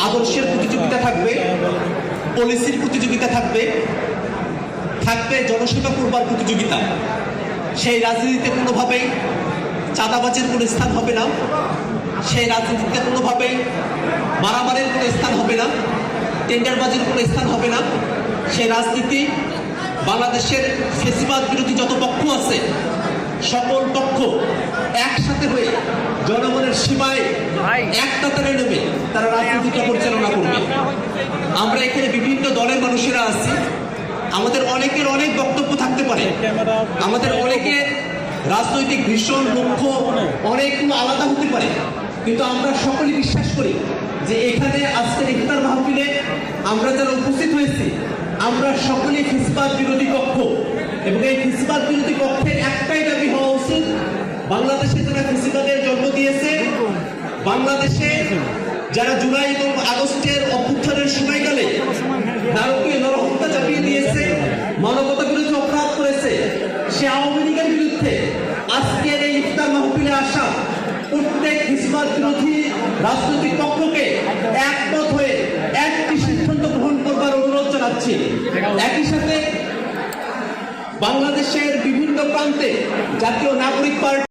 আদর্শের প্রতিযোগিতা থাকবে, পলিসির প্রতিযোগিতা থাকবে, থাকবে জনসেবা করবার প্রতিযোগিতা। সেই রাজনীতিতে কোনোভাবেই চাঁদাবাজির কোনো স্থান হবে না, সেই রাজনীতিতে কোনোভাবেই মারামারির কোনো স্থান হবে না, টেন্ডারবাজির কোনো স্থান হবে না। সেই রাজনীতি বাংলাদেশের ফেসিবাদ বিরোধী যত পক্ষ আছে সকল পক্ষ একসাথে হয়ে জনগণের সীমায় এক কাতারে নেমে তারা রাজনীতিটা পরিচালনা করবে। আমরা এখানে বিভিন্ন দলের মানুষেরা আছি, আমাদের অনেকের অনেক বক্তব্য থাকতে পারে, আমাদের অনেকের রাজনৈতিক ভীষণ লক্ষ্য অনেকগুলো আলাদা হতে পারে, কিন্তু আমরা সকলেই বিশ্বাস করি যে এখানে আজকের ইফতার মাহফিলে আমরা যারা উপস্থিত হয়েছি আমরা সকলেই ফেসিবাদ বিরোধী পক্ষ, এবং এই ফেসিবাদ বিরোধী পক্ষের একটাই দাবি হওয়া উচিত, বাংলাদেশে যারা ফেসিবাদের জন্ম দিয়েছে, বাংলাদেশে যারা জুলাই এবং আগস্টের অভ্যুত্থানের সময়কালে নারকীয় নরহত্যা চাপিয়ে দিয়েছে, মানবতা বিরোধী অপরাধ করেছে, সে আওয়ামী লীগের বিরুদ্ধে আজকের এই ইফতার মাহফিলে আসা প্রত্যেক ফেসিবাদ বিরোধী রাজনৈতিক পক্ষকে একমত হয়ে একটি সিদ্ধান্ত গ্রহণ করবার অনুরোধ জানাচ্ছি। একই সাথে বাংলাদেশের বিভিন্ন প্রান্তে জাতীয় নাগরিক পার্টি